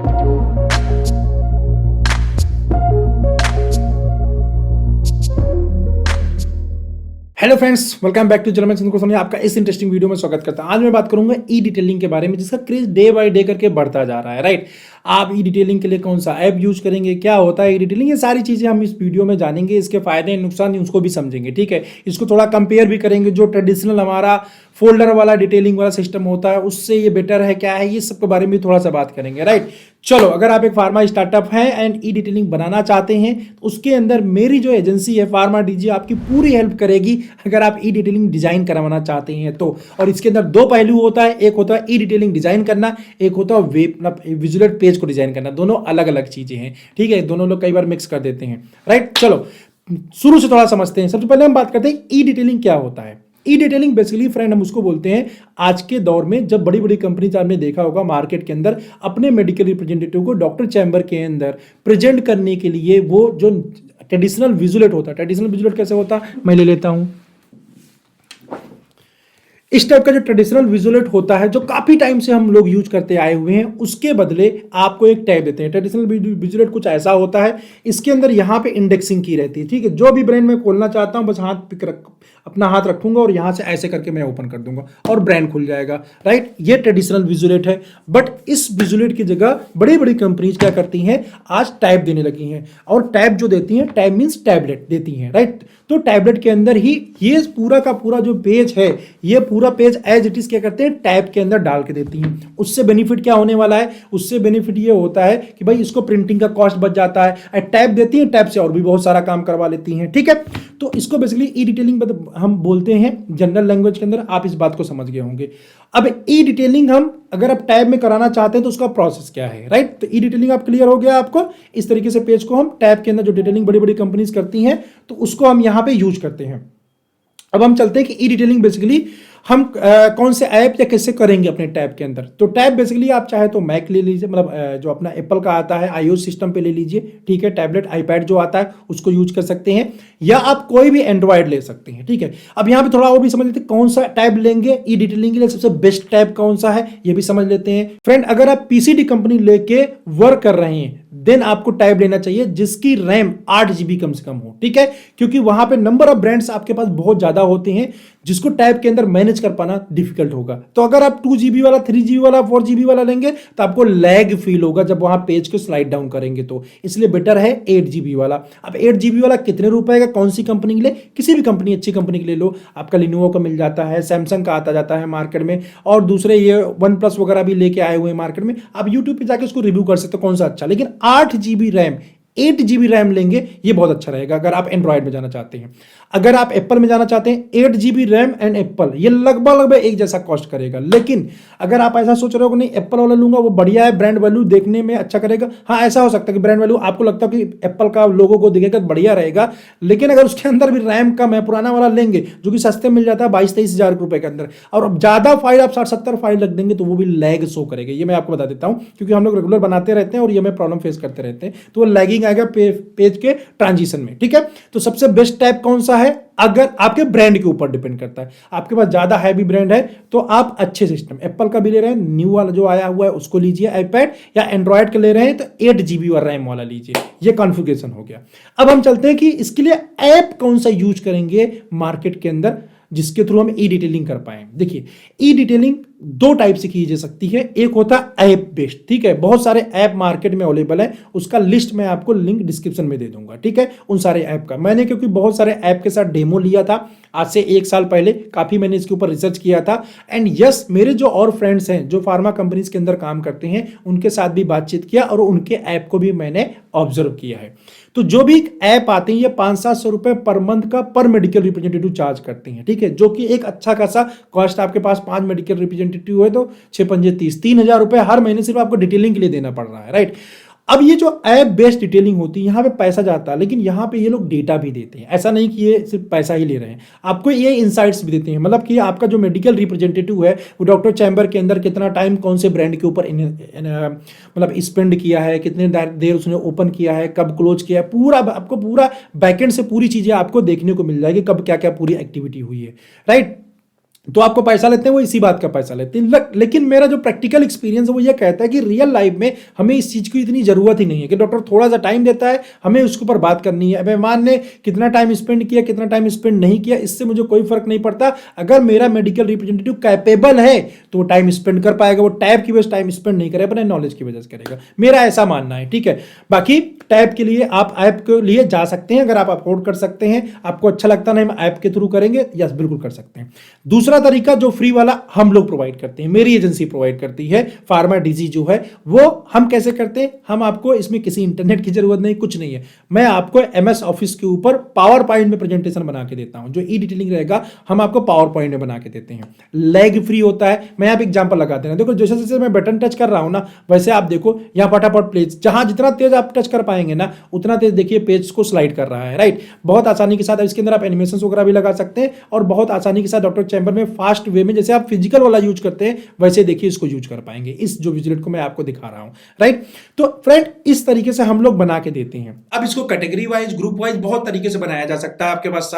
Hello friends, welcome back to German Chandra Soni. आपका इस interesting video में स्वागत करता हूं। आज मैं बात करूंगा ई डिटेलिंग के बारे में, जिसका क्रेज डे बाय डे करके बढ़ता जा रहा है। राइट, आप ई डिटेलिंग के लिए कौन सा ऐप यूज करेंगे, क्या होता है ई डिटेलिंग, ये सारी चीजें हम इस वीडियो में जानेंगे। इसके फायदे नुकसान उसको भी समझेंगे। ठीक है, इसको थोड़ा कंपेयर भी करेंगे। जो ट्रेडिशनल हमारा फोल्डर वाला डिटेलिंग वाला सिस्टम होता है उससे ये बेटर है क्या है, ये सब के बारे में थोड़ा सा बात करेंगे। राइट, चलो, अगर आप एक फार्मा स्टार्टअप है एंड ई डिटेलिंग बनाना चाहते हैं तो उसके अंदर मेरी जो एजेंसी है फार्मा डीजी आपकी पूरी हेल्प करेगी, अगर आप ई डिटेलिंग डिजाइन करवाना चाहते हैं तो। और इसके अंदर दो पहलू होता है, एक होता है ई डिटेलिंग डिजाइन करना, एक होता है वेब विजुअल पेज को डिजाइन करना। दोनों अलग अलग चीजें हैं। ठीक है, दोनों लोग कई बार मिक्स कर देते हैं। राइट, चलो शुरू से थोड़ा समझते हैं। सबसे पहले हम बात करते हैं ई डिटेलिंग क्या होता है। ई डिटेलिंग बेसिकली फ्रेंड हम उसको बोलते हैं, आज के दौर में जब बड़ी बड़ी कंपनी, आपने देखा होगा मार्केट के अंदर अपने मेडिकल रिप्रेजेंटेटिव को डॉक्टर चैम्बर के अंदर प्रेजेंट करने के लिए वो जो ट्रेडिशनल विजुलेट होता है, ट्रेडिशनल विजुलेट कैसे होता है मैं ले लेता हूं। इस टाइप का जो ट्रेडिशनल विजुलेट होता है जो काफी टाइम से हम लोग यूज करते आए हुए हैं, उसके बदले आपको एक टैब देते हैं। ट्रेडिशनल विजुलेट कुछ ऐसा होता है, इसके अंदर यहाँ पे इंडेक्सिंग की रहती है। ठीक है, जो भी ब्रांड मैं खोलना चाहता हूं बस अपना हाथ रखूंगा और यहां से ऐसे करके मैं ओपन कर दूंगा और ब्रांड खुल जाएगा। राइट, ये ट्रेडिशनल विजुलेट है। बट इस विजुलेट की जगह बड़ी बड़ी कंपनीज क्या करती हैं, आज टैब देने लगी हैं। और टैब जो देती हैं, टैब मीन्स टैबलेट देती हैं। राइट, तो टैबलेट के अंदर ही ये पूरा का पूरा जो पेज है, ये पूरा पेज एज इट इज क्या करते हैं, टैब के अंदर डाल के देती हैं। उससे बेनिफिट क्या होने वाला है, उससे बेनिफिट ये होता है कि भाई इसको प्रिंटिंग का कॉस्ट बच जाता है। टैब देती है, टैब से और भी बहुत सारा काम करवा लेती हैं। ठीक है, तो इसको बेसिकली ई डिटेलिंग हम बोलते हैं जनरल लैंग्वेज के अंदर। आप इस बात को समझ गए होंगे। अब ई डिटेलिंग हम अगर आप टैब में कराना चाहते हैं तो उसका प्रोसेस क्या है। राइट, तो ई डिटेलिंग आप क्लियर हो गया आपको। इस तरीके से पेज को हम टैब के अंदर जो डिटेलिंग बड़ी बड़ी कंपनीज करती हैं तो उसको हम यहां पे यूज करते हैं। अब हम चलते हैं कि ई डिटेलिंग बेसिकली हम कौन से ऐप या कैसे करेंगे अपने टैब के अंदर। तो टैब बेसिकली आप चाहे तो मैक ले लीजिए, मतलब जो अपना एप्पल का आता है आईओएस सिस्टम पे ले लीजिए। ठीक है, टैबलेट आईपैड जो आता है उसको यूज कर सकते हैं, या आप कोई भी एंड्रॉयड ले सकते हैं। ठीक है, अब यहाँ पे थोड़ा वो भी समझ लेते हैं कौन सा टैब लेंगे ई डिटेलिंग के लिए, सबसे बेस्ट टैब कौन सा है ये भी समझ लेते हैं। फ्रेंड, अगर आप पीसीडी कंपनी लेके वर्क कर रहे हैं देन आपको टैब लेना चाहिए जिसकी रैम 8 GB कम से कम हो। ठीक है, क्योंकि वहां पे नंबर ऑफ ब्रांड्स आपके पास बहुत ज्यादा होते हैं जिसको टैब के अंदर मैनेज कर पाना डिफिकल्ट होगा। तो अगर आप 2 GB वाला, 3 GB वाला, 4 GB वाला लेंगे तो आपको लैग फील होगा जब वहां पेज को स्लाइड डाउन करेंगे। तो इसलिए बेटर है 8 GB वाला। अब 8 GB वाला कितने रुपए का, कौन सी कंपनी के लिए, किसी भी कंपनी अच्छी कंपनी के ले लो। आपका लिनोवो का मिल जाता है, सैमसंग का आता जाता है मार्केट में, और दूसरे ये वन प्लस वगैरह भी लेके आए हुए मार्केट में। आप यूट्यूब पे जाके उसको रिव्यू कर सकते हो कौन सा अच्छा। लेकिन 8 GB रैम, 8 GB रैम लेंगे ये बहुत अच्छा रहेगा अगर आप एंड्रॉयड में जाना चाहते हैं। अगर आप एप्पल में जाना चाहते हैं 8 GB रैम एंड एप्पल, ये लगभग एक जैसा कॉस्ट करेगा। लेकिन अगर आप ऐसा सोच रहे हो कि नहीं एप्पल वाला लूंगा वो बढ़िया है, ब्रांड वैल्यू देखने में अच्छा करेगा, हाँ ऐसा हो सकता है कि ब्रांड वैल्यू आपको लगता है कि एप्पल का लोगो को दिखेगा बढ़िया रहेगा, लेकिन अगर उसके अंदर भी रैम कम है, पुराना वाला लेंगे जो कि सस्ते मिल जाता है 22-23 हज़ार रुपए के अंदर, और ज्यादा फाइल आप 60-70 फाइल रख देंगे तो वो भी लैग शो करेगा। ये मैं आपको बता देता हूं क्योंकि हम लोग रेगुलर बनाते रहते हैं और ये मैं प्रॉब्लम फेस करते रहते हैं, तो वो लैगिंग आएगा पेज के ट्रांजिशन में। ठीक है, तो सबसे बेस्ट टैब कौन सा है, अगर आपके ब्रांड के ऊपर डिपेंड करता है। आपके पास ज्यादा हैवी ब्रांड है तो आप अच्छे सिस्टम एप्पल का भी ले रहे हैं, न्यू वाला जो आया हुआ है उसको लीजिए आईपैड, या एंड्रॉयड का ले रहे हैं तो 8 GB और रैम वाला लीजिए। ये कॉन्फ़िगरेशन हो गया। अब हम चलते हैं कि इसके लिए ऐप कौन सा यूज करेंगे मार्केट के अंदर जिसके थ्रू हम ई डिटेलिंग कर पाए। देखिए, ई डिटेलिंग दो टाइप से की जा सकती है। एक होता है ऐप बेस्ड। ठीक है, बहुत सारे ऐप मार्केट में अवेलेबल है, उसका लिस्ट मैं आपको लिंक डिस्क्रिप्शन में दे दूंगा। ठीक है, उन सारे ऐप का मैंने क्योंकि बहुत सारे ऐप के साथ डेमो लिया था आज से 1 साल पहले, काफी मैंने इसके ऊपर रिसर्च किया था। एंड यस, मेरे जो और फ्रेंड्स हैं जो फार्मा कंपनीज के अंदर काम करते हैं उनके साथ भी बातचीत किया और उनके ऐप को भी मैंने ऑब्जर्व किया है। तो जो भी ऐप आते हैं ये 500-700 रुपए पर मंथ का पर मेडिकल रिप्रेजेंटेटिव चार्ज करते हैं। ठीक है, जो कि एक अच्छा खासा कॉस्ट। आपके पास 5 मेडिकल रिप्रेजेंटेटिव है तो 6×5 = 30, 3,000 रुपए हर महीने सिर्फ आपको डिटेलिंग के लिए देना पड़ रहा है। राइट, अब ये जो ऐप बेस्ड डिटेलिंग होती है यहाँ पे पैसा जाता है, लेकिन यहाँ पे ये लोग डेटा भी देते हैं। ऐसा नहीं कि ये सिर्फ पैसा ही ले रहे हैं, आपको ये इनसाइट्स भी देते हैं। मतलब कि आपका जो मेडिकल रिप्रेजेंटेटिव है वो डॉक्टर चैम्बर के अंदर कितना टाइम कौन से ब्रांड के ऊपर मतलब स्पेंड किया है, कितने देर उसने ओपन किया है, कब क्लोज किया है, पूरा आपको पूरा बैकएंड से पूरी चीजें आपको देखने को मिल जाएगी, कब क्या क्या पूरी एक्टिविटी हुई है। राइट, तो आपको पैसा लेते हैं, वो इसी बात का पैसा लेते हैं। लेकिन मेरा जो प्रैक्टिकल एक्सपीरियंस है वो ये कहता है कि रियल लाइफ में हमें इस चीज़ की इतनी ज़रूरत ही नहीं है कि डॉक्टर थोड़ा सा टाइम देता है, हमें उसके ऊपर बात करनी है। मेहमान ने कितना टाइम स्पेंड किया, कितना टाइम स्पेंड नहीं किया, इससे मुझे कोई फर्क नहीं पड़ता। अगर मेरा मेडिकल रिप्रेजेंटेटिव कैपेबल है तो वो टाइम स्पेंड कर पाएगा। वो टैब की वजह से टाइम स्पेंड नहीं करेगा, अपने नॉलेज की वजह से करेगा। मेरा ऐसा मानना है, ठीक है। बाकी टैब के लिए आप ऐप के लिए जा सकते हैं, अगर आप अफोर्ड कर सकते हैं, आपको अच्छा लगता है, हम ऐप के थ्रू करेंगे, यस बिल्कुल कर सकते हैं। दूसरा तरीका जो फ्री वाला हम लोग प्रोवाइड करते हैं, मेरी एजेंसी प्रोवाइड करती है, फार्मा डीजी जो है, वो हम कैसे करते हैं, हम आपको इसमें किसी इंटरनेट की जरूरत नहीं, कुछ नहीं है। मैं आपको एमएस ऑफिस के ऊपर पावर पॉइंट में प्रेजेंटेशन बना के देता हूं। जो ई डिटेलिंग रहेगा हम आपको पावर पॉइंट में बना के देते हैं। लैग फ्री होता है। मैं यहाँ पे एग्जांपल लगाते हैं, देखो जैसे जैसे मैं बटन टच कर रहा हूं ना, वैसे आप देखो यहाँ फटाफट पेज, जहां जितना तेज आप टच कर पाएंगे ना उतना तेज देखिए पेज को स्लाइड कर रहा है, राइट। बहुत आसानी के साथ इसके अंदर आप एनिमेशन वगैरह भी लगा सकते हैं और बहुत आसानी के साथ डॉक्टर चैम्बर में फास्ट वे में, जैसे आप फिजिकल वाला यूज करते हैं वैसे देखिए इसको यूज कर पाएंगे, इस जो विजुलेट को मैं आपको दिखा रहा हूं, राइट। तो फ्रेंड इस तरीके से हम लोग बना के देते हैं। अब इसको कैटेगरी वाइज, ग्रुप वाइज बहुत तरीके से बनाया जा सकता है। आपके पास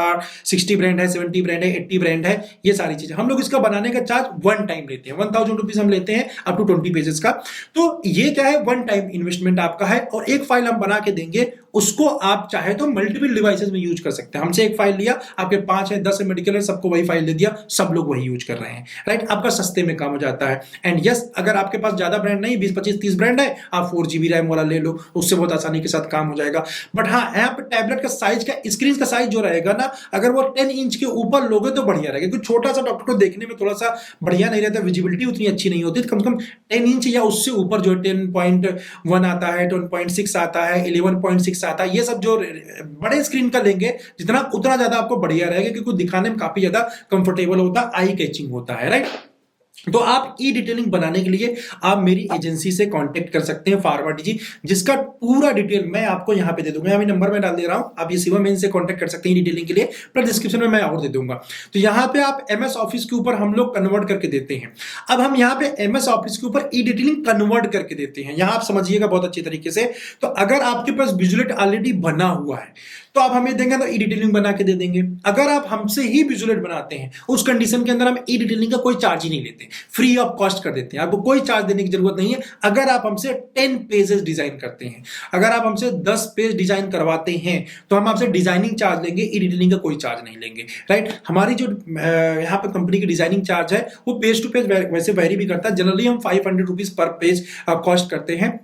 60 ब्रांड है, 70 ब्रांड है, 80 ब्रांड है, ये सारी चीजें हम लोग इसका बनाने का चार्ज वन टाइम लेते हैं। 1000 रुपीज हम लेते हैं अप टू 20 पेजेस का। तो ये क्या है, वन टाइम इन्वेस्टमेंट आपका है और एक फाइल हम बना के देंगे, उसको आप चाहे तो मल्टीपल डिवाइसेस में यूज कर सकते हैं। हमसे एक फाइल लिया, आपके 5 है, 10 है मेडिकल है, सबको वही फाइल दे दिया, सब लोग वही यूज कर रहे हैं, राइट। आपका सस्ते में काम हो जाता है। एंड यस, अगर आपके पास ज्यादा ब्रांड नहीं, 20 25 30 ब्रांड है, आप 4 GB रैम वाला ले लो, उससे बहुत आसानी के साथ काम हो जाएगा। बट हाँ, यहाँ पे टैबलेट का साइज का, स्क्रीन का साइज जो रहेगा ना, अगर वो 10 इंच के ऊपर लोगे तो बढ़िया रहेगा, क्योंकि छोटा सा डॉक्टर को देखने में थोड़ा सा बढ़िया नहीं रहता, विजिबिलिटी उतनी अच्छी नहीं होती। तो कम से कम 10 इंच या उससे ऊपर जो 10.1 आता है, 10.6 आता है, 11.6 आता है, ये सब जो बड़े स्क्रीन का लेंगे जितना, उतना ज्यादा आपको बढ़िया रहेगा, क्योंकि दिखाने में काफी ज्यादा कंफर्टेबल होता है, आई कैचिंग होता है, राइट। तो आप ई डिटेलिंग बनाने के लिए आप मेरी एजेंसी से कांटेक्ट कर सकते हैं, फार्मा डीजी, जिसका पूरा डिटेल मैं आपको यहां पे दे दूंगा। अभी नंबर में डाल दे रहा हूं, आप ये शिवम से कांटेक्ट कर सकते हैं ई डिटेलिंग के लिए, प्लस डिस्क्रिप्शन में मैं और दे दूंगा। तो यहां पे आप एमएस ऑफिस के ऊपर हम लोग कन्वर्ट करके देते हैं। अब हम यहां पे एमएस ऑफिस के ऊपर ई डिटेलिंग कन्वर्ट करके देते हैं, यहां आप समझिएगा बहुत अच्छी तरीके से। तो अगर आपके पास विजुलेट ऑलरेडी बना हुआ है तो आप हमें देंगे तो ई डिटेलिंग बना के दे देंगे। अगर आप हमसे ही विजुलेट बनाते हैं, उस कंडीशन के अंदर हम ई डिटेलिंग का कोई चार्ज ही नहीं लेते, फ्री ऑफ कॉस्ट कर देते हैं, आपको कोई चार्ज देने की जरूरत नहीं है। अगर आप हमसे 10 पेजेस डिजाइन करते हैं, अगर आप हमसे 10 पेज डिजाइन करवाते हैं, तो हम आपसे डिजाइनिंग चार्ज लेंगे, ई डिटेलिंग का कोई चार्ज नहीं लेंगे, राइट। हमारी जो यहाँ पे कंपनी की डिजाइनिंग चार्ज है वो पेज टू पेज वैसे वेरी भी करता है। जनरली हम 500 रुपीज पर पेज कॉस्ट करते हैं।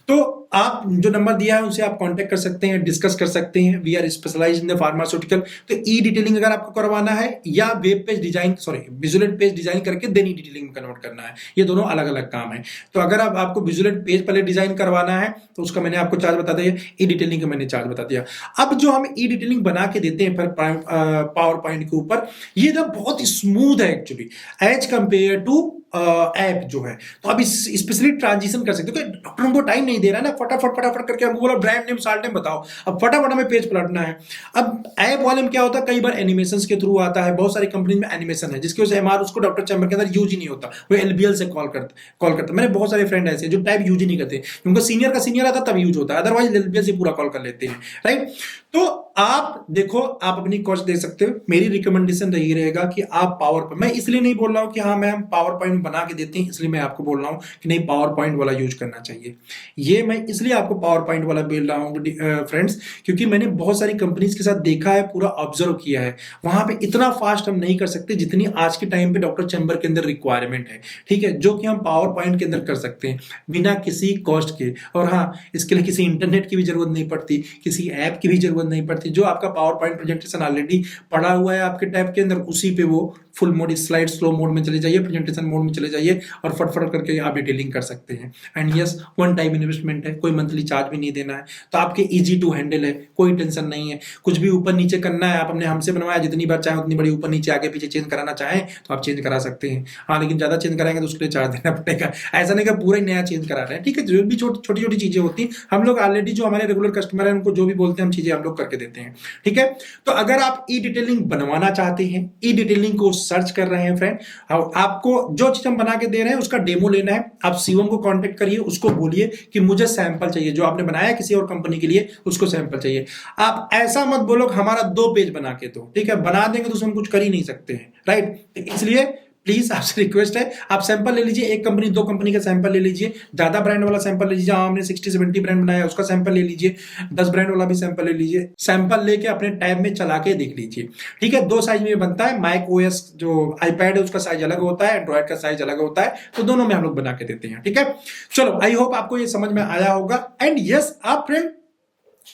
तो आप जो नंबर दिया है उसे आप कांटेक्ट कर सकते हैं, डिस्कस कर सकते हैं। We are specialized in the pharmaceutical. तो ई डिटेलिंग अगर आपको करवाना है या वेब पेज डिजाइन, सॉरी विजुलेट पेज डिजाइन करके देन ई डिटेलिंग में कन्वर्ट करना है, ये दोनों अलग अलग काम है। तो अगर आपको विजुलेट पेज पहले डिजाइन करवाना है तो उसका मैंने आपको चार्ज बता दिया, ई डिटेलिंग का मैंने चार्ज बता दिया। अब जो हम ई डिटेलिंग बना के देते हैं पावर पॉइंट के ऊपर, ये ना बहुत स्मूथ है actually as compared to app जो है। तो अब स्पेशली ट्रांजिशन कर सकते हो, डॉक्टर हमको टाइम नहीं दे रहा है ना, फटाफट फटाफट करके हमको बोला ब्रांड नेम साल्ट नेम बताओ, अब फटाफट हमें पेज पलटना है। अब ऐप वाले में क्या होता है, कई बार एनिमेशन के थ्रू आता है, बहुत सारी कंपनी में एनिमेशन है जिसकी वजह से एमआर उसको डॉक्टर चैम्बर के अंदर यूज ही नहीं होता, वो एलबीएल से कॉल करता। मैंने बहुत सारे फ्रेंड ऐसे जो टाइप यूज ही नहीं करते, उनको सीनियर का सीनियर आता तब यूज होता है, अदरवाइज एलबीएल से पूरा कॉल कर लेते हैं, राइट। तो आप देखो, आप अपनी कॉस्ट दे सकते हो। मेरी रिकमेंडेशन यही रहेगा कि आप पावर पॉइंट, मैं इसलिए नहीं बोल रहा हूं कि हाँ मैं पावर पॉइंट बना के देते हैं, इसलिए मैं आपको बोल रहा हूं कि नहीं पावर पॉइंट वाला यूज करना चाहिए। ये मैं इसलिए आपको पावर पॉइंट वाला बोल रहा हूं फ्रेंड्स, क्योंकि मैंने बहुत सारी कंपनीज के साथ देखा है, पूरा ऑब्जर्व किया है। वहां पे इतना फास्ट हम नहीं कर सकते जितनी आज के टाइम पे डॉक्टर चैम्बर के अंदर रिक्वायरमेंट है, ठीक है, जो कि हम पावर पॉइंट के अंदर कर सकते हैं बिना किसी कॉस्ट के। और हाँ, इसके लिए किसी इंटरनेट की भी जरूरत नहीं पड़ती, किसी ऐप की भी जरूरत नहीं पड़ती। जो आपका पावर पॉइंट प्रेजेंटेशन ऑलरेडी पड़ा हुआ है आपके टैब के अंदर, उसी पे वो full mode, slide slow mode में चले जाइए, प्रेजेंटेशन मोड में चले जाइए और फटफट करके आप डिटेलिंग कर सकते हैं। And yes, one time investment है, कोई मंथली चार्ज भी नहीं देना है, तो आपके इजी टू हैंडल है, कोई टेंशन नहीं है। कुछ भी ऊपर नीचे करना है, आप अपने हमसे बनवाया, जितनी बार चाहे उतनी बड़ी ऊपर नीचे आगे पीछे चेंज कराना चाहें तो आप चेंज करा सकते हैं। हाँ, लेकिन ज्यादा चेंज कराएंगे तो उसके लिए चार्ज देना पड़ेगा। ऐसा नहीं कि पूरा ही नया चेंज करा रहे हैं, ठीक है। जो भी छोटी छोटी चीजें होती हैं, हम लोग ऑलरेडी जो हमारे रेगुलर कस्टमर है उनको जो भी बोलते हैं हम चीजें हम लोग लोग करके देते हैं। ठीक है, तो अगर आप ई डिटेलिंग बनवाना चाहते हैं, ई डिटेलिंग को सर्च कर रहे हैं फ्रेंड, आपको जो चीज हम बना के दे रहे हैं उसका डेमो लेना है, आप शिवम को कांटेक्ट करिए, उसको बोलिए कि मुझे सैंपल चाहिए, जो आपने बनाया किसी और कंपनी के लिए उसको सैंपल चाहिए। आप ऐसा मत बोलो कि हमारा 2 पेज बना के दो, ठीक है, बना देंगे तो उसमें कुछ कर ही नहीं सकते हैं, राइट। इसलिए प्लीज आपसे रिक्वेस्ट है, आप सैंपल ले लीजिए, एक कंपनी 2 कंपनी का सैंपल ले लीजिए, ज्यादा ब्रांड वाला सैंपल ले लीजिए, हमने 60-70 ब्रांड बनाया उसका सैंपल ले लीजिए, 10 ब्रांड वाला भी सैंपल ले लीजिए, सैंपल लेके अपने टैब में चला के देख लीजिए। ठीक है, 2 साइज में बनता है, मैक ओएस जो आईपैड है उसका साइज अलग होता है, एंड्रॉइड का साइज अलग होता है, तो दोनों में हम लोग बना के देते हैं। ठीक है, चलो आई होप आपको ये समझ में आया होगा। एंड यस, आप फ्रेंड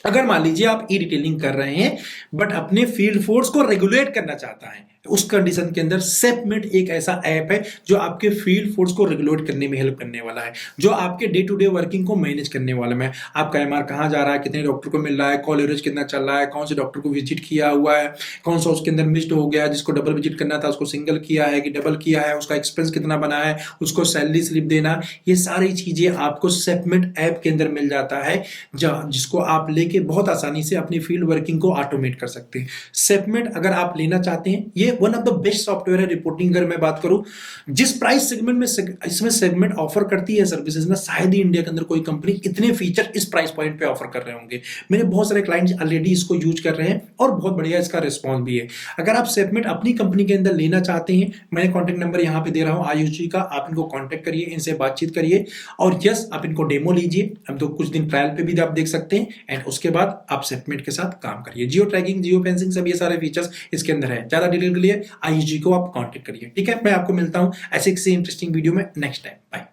अगर मान लीजिए आप ई डिटेलिंग कर रहे हैं बट अपने फील्ड फोर्स को रेगुलेट करना चाहता है, उस कंडीशन के अंदर सेपमेट एक ऐसा ऐप है जो आपके फील्ड फोर्स को रेगुलेट करने में हेल्प करने वाला है, जो आपके डे टू डे वर्किंग को मैनेज करने वाला है। आपका एमआर कहां जा रहा है, कितने डॉक्टर को मिल रहा है, कॉल एवरेज कितना चल रहा है, कौन से डॉक्टर को विजिट किया हुआ है, कौन सा उसके अंदर मिस्ड हो गया, जिसको डबल विजिट करना था उसको सिंगल किया है कि डबल किया है, उसका एक्सपेंस कितना बना है, उसको सैलरी स्लिप देना, ये सारी चीजें आपको सेपमेट ऐप के अंदर मिल जाता है, जिसको आप लेके बहुत आसानी से अपनी फील्ड वर्किंग को ऑटोमेट कर सकते हैं। सेपमेट अगर आप लेना चाहते हैं, ये one of the best software है रिपोर्टिंग। अगर मैं बात करूं जिस प्राइस सेगमेंट में इसमें सेगमेंट ऑफर करती है सर्विसेज ना, शायद ही इंडिया के अंदर कोई कंपनी इतने फीचर इस प्राइस पॉइंट पे ऑफर कर रहे होंगे। मेरे बहुत सारे क्लाइंट्स ऑलरेडी इसको यूज कर रहे हैं और बहुत बढ़िया इसका रिस्पॉन्स भी है। अगर आप सेपमेट अपनी कंपनी के अंदर लेना चाहते हैं, मैंने कॉन्टेक्ट नंबर यहां पे दे रहा हूं आयुष जी का, आप इनको कॉन्टेक्ट करिए, इनसे बातचीत करिए और यस आप इनको डेमो लीजिए, हम तो कुछ दिन ट्रायल पे भी आप देख सकते हैं एंड उसके बाद आप सेपमेट के साथ काम करिए। जियो ट्रैकिंग, जियो फेंसिंग, सब ये सारे फीचर्स इसके अंदर है। ज्यादा डिटेल के लिए आयुष जी को आप कांटेक्ट करिए। ठीक है, मैं आपको मिलता हूं ऐसे किसी इंटरेस्टिंग वीडियो में नेक्स्ट टाइम। बाय।